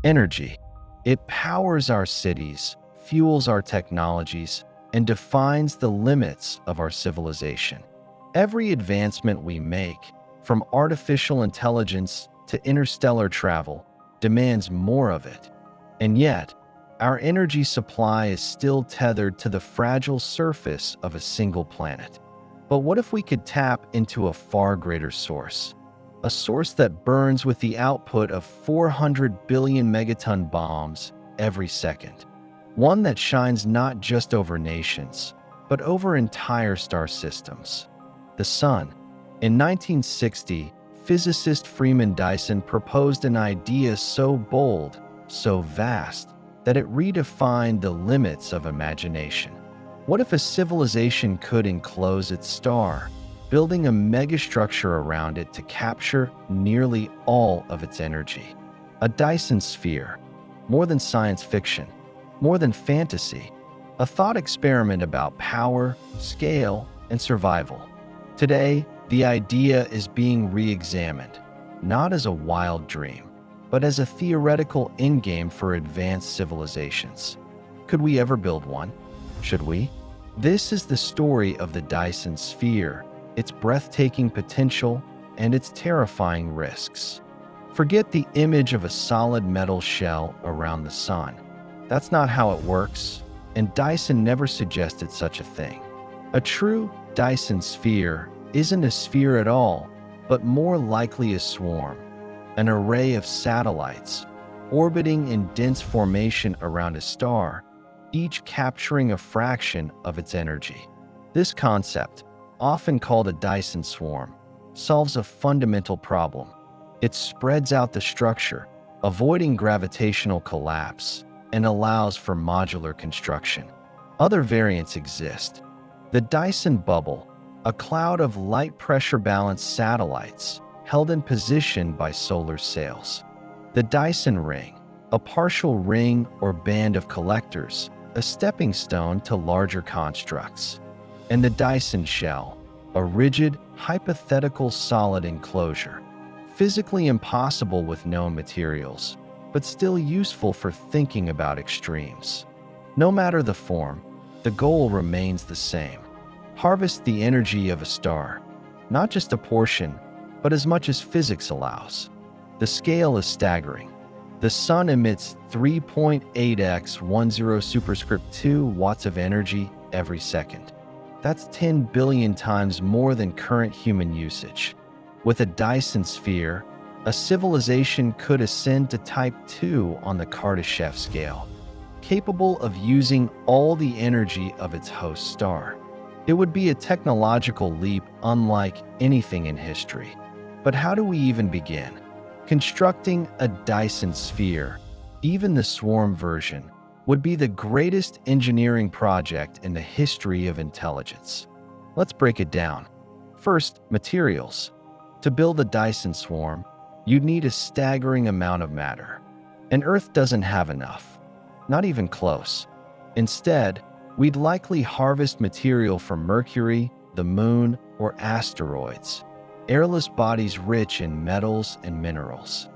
Energy. It powers our cities, fuels our technologies, and defines the limits of our civilization. Every advancement we make, from artificial intelligence to interstellar travel, demands more of it. And yet, our energy supply is still tethered to the fragile surface of a single planet. But what if we could tap into a far greater source? A source that burns with the output of 400 billion megaton bombs every second. One that shines not just over nations, but over entire star systems. The Sun. In 1960, physicist Freeman Dyson proposed an idea so bold, so vast, that it redefined the limits of imagination. What if a civilization could enclose its star, building a megastructure around it to capture nearly all of its energy? A Dyson sphere. More than science fiction, more than fantasy, a thought experiment about power, scale, and survival. Today, the idea is being re-examined, not as a wild dream, but as a theoretical endgame for advanced civilizations. Could we ever build one? Should we? This is the story of the Dyson sphere, its breathtaking potential, and its terrifying risks. Forget the image of a solid metal shell around the sun. That's not how it works, and Dyson never suggested such a thing. A true Dyson sphere isn't a sphere at all, but more likely a swarm, an array of satellites, orbiting in dense formation around a star, each capturing a fraction of its energy. This concept, often called a Dyson swarm, solves a fundamental problem. It spreads out the structure, avoiding gravitational collapse, and allows for modular construction. Other variants exist. The Dyson bubble, a cloud of light pressure balanced satellites held in position by solar sails. The Dyson ring, a partial ring or band of collectors, a stepping stone to larger constructs. And the Dyson shell, a rigid, hypothetical solid enclosure, physically impossible with known materials, but still useful for thinking about extremes. No matter the form, the goal remains the same. Harvest the energy of a star, not just a portion, but as much as physics allows. The scale is staggering. The sun emits 3.8x10 superscript 2 watts of energy every second. That's 10 billion times more than current human usage. With a Dyson sphere, a civilization could ascend to Type 2 on the Kardashev scale, capable of using all the energy of its host star. It would be a technological leap unlike anything in history. But how do we even begin? Constructing a Dyson sphere, even the swarm version, would be the greatest engineering project in the history of intelligence. Let's break it down. First, materials. To build a Dyson swarm, you'd need a staggering amount of matter. And Earth doesn't have enough. Not even close. Instead, we'd likely harvest material from Mercury, the Moon, or asteroids, airless bodies rich in metals and minerals.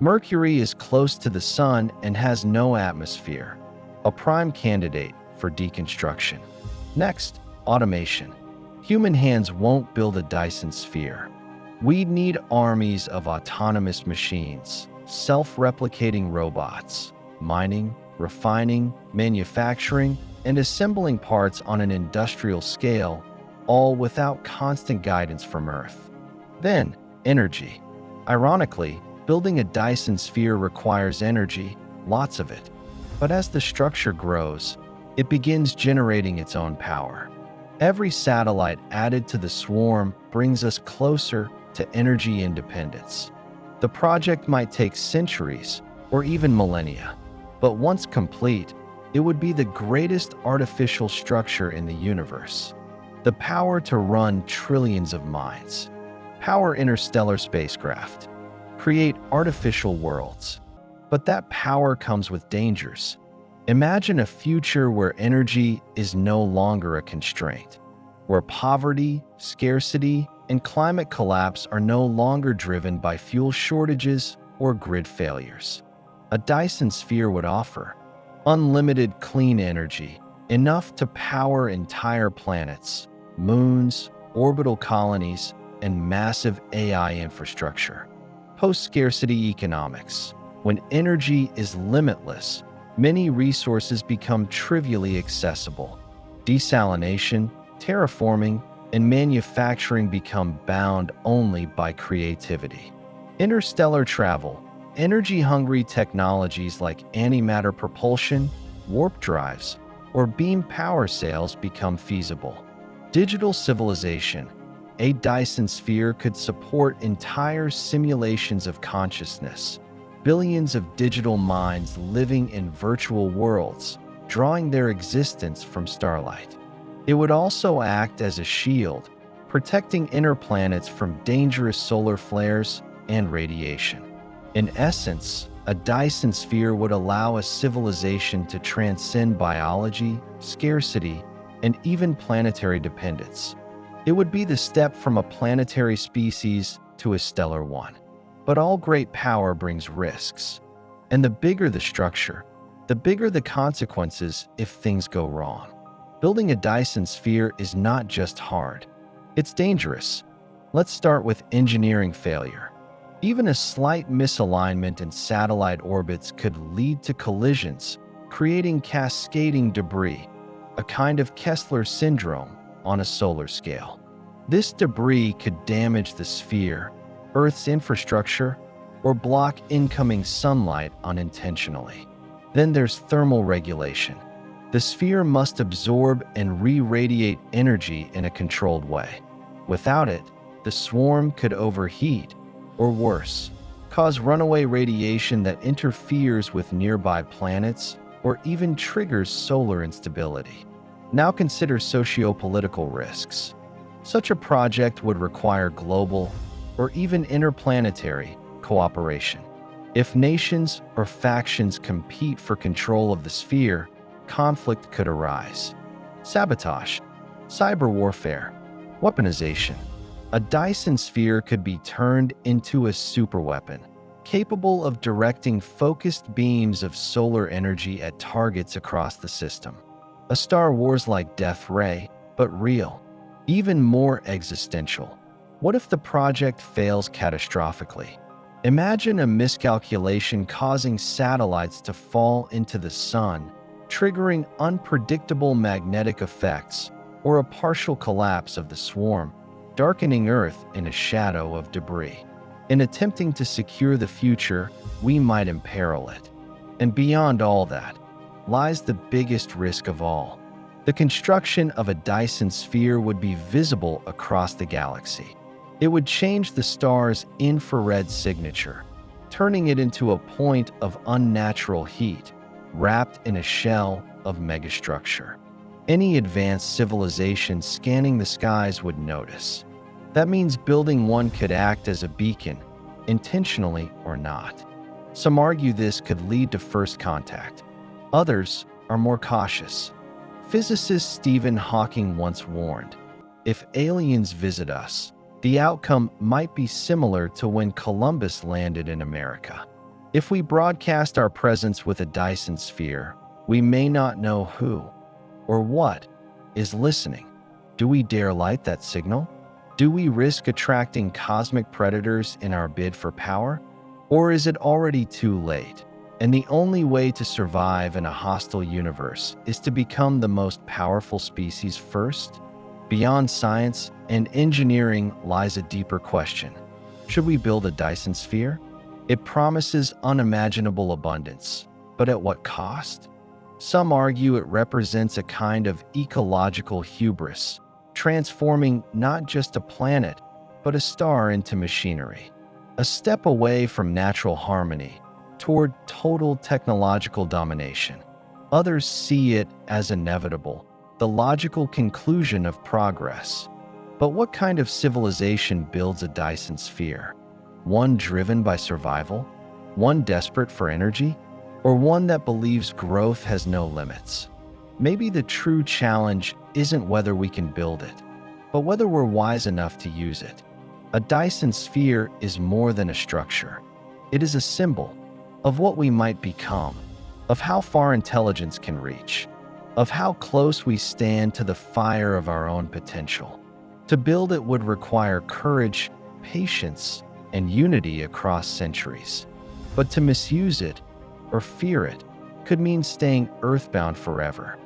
Mercury is close to the Sun and has no atmosphere, a prime candidate for deconstruction. Next, automation. Human hands won't build a Dyson sphere. We'd need armies of autonomous machines, self-replicating robots, mining, refining, manufacturing, and assembling parts on an industrial scale, all without constant guidance from Earth. Then, energy. Ironically, building a Dyson sphere requires energy, lots of it. But as the structure grows, it begins generating its own power. Every satellite added to the swarm brings us closer to energy independence. The project might take centuries or even millennia, but once complete, it would be the greatest artificial structure in the universe. The power to run trillions of minds, power interstellar spacecraft, create artificial worlds. But that power comes with dangers. Imagine a future where energy is no longer a constraint, where poverty, scarcity, and climate collapse are no longer driven by fuel shortages or grid failures. A Dyson sphere would offer unlimited clean energy, enough to power entire planets, moons, orbital colonies, and massive AI infrastructure. Post-scarcity economics. When energy is limitless, many resources become trivially accessible. Desalination, terraforming, and manufacturing become bound only by creativity. Interstellar travel. Energy-hungry technologies like antimatter propulsion, warp drives, or beam power sails become feasible. Digital civilization. A Dyson sphere could support entire simulations of consciousness, billions of digital minds living in virtual worlds, drawing their existence from starlight. It would also act as a shield, protecting inner planets from dangerous solar flares and radiation. In essence, a Dyson sphere would allow a civilization to transcend biology, scarcity, and even planetary dependence. It would be the step from a planetary species to a stellar one. But all great power brings risks. And the bigger the structure, the bigger the consequences if things go wrong. Building a Dyson sphere is not just hard, it's dangerous. Let's start with engineering failure. Even a slight misalignment in satellite orbits could lead to collisions, creating cascading debris, a kind of Kessler syndrome on a solar scale. This debris could damage the sphere, Earth's infrastructure, or block incoming sunlight unintentionally. Then there's thermal regulation. The sphere must absorb and re-radiate energy in a controlled way. Without it, the swarm could overheat, or worse, cause runaway radiation that interferes with nearby planets or even triggers solar instability. Now consider socio-political risks. Such a project would require global or even interplanetary cooperation. If nations or factions compete for control of the sphere, conflict could arise. Sabotage, cyber warfare, weaponization. A Dyson sphere could be turned into a superweapon, capable of directing focused beams of solar energy at targets across the system. A Star Wars-like death ray, but real. Even more existential. What if the project fails catastrophically? Imagine a miscalculation causing satellites to fall into the sun, triggering unpredictable magnetic effects, or a partial collapse of the swarm, darkening Earth in a shadow of debris. In attempting to secure the future, we might imperil it. And beyond all that, lies the biggest risk of all. The construction of a Dyson sphere would be visible across the galaxy. It would change the star's infrared signature, turning it into a point of unnatural heat, wrapped in a shell of megastructure. Any advanced civilization scanning the skies would notice. That means building one could act as a beacon, intentionally or not. Some argue this could lead to first contact. Others are more cautious. Physicist Stephen Hawking once warned, if aliens visit us, the outcome might be similar to when Columbus landed in America. If we broadcast our presence with a Dyson sphere, we may not know who or what is listening. Do we dare light that signal? Do we risk attracting cosmic predators in our bid for power? Or is it already too late, and the only way to survive in a hostile universe is to become the most powerful species first? Beyond science and engineering lies a deeper question. Should we build a Dyson sphere? It promises unimaginable abundance, but at what cost? Some argue it represents a kind of ecological hubris, transforming not just a planet, but a star into machinery. A step away from natural harmony toward total technological domination. Others see it as inevitable, the logical conclusion of progress. But what kind of civilization builds a Dyson sphere? One driven by survival? One desperate for energy? Or one that believes growth has no limits? Maybe the true challenge isn't whether we can build it, but whether we're wise enough to use it. A Dyson sphere is more than a structure. It is a symbol, of what we might become, of how far intelligence can reach, of how close we stand to the fire of our own potential. To build it would require courage, patience, and unity across centuries. But to misuse it or fear it could mean staying earthbound forever.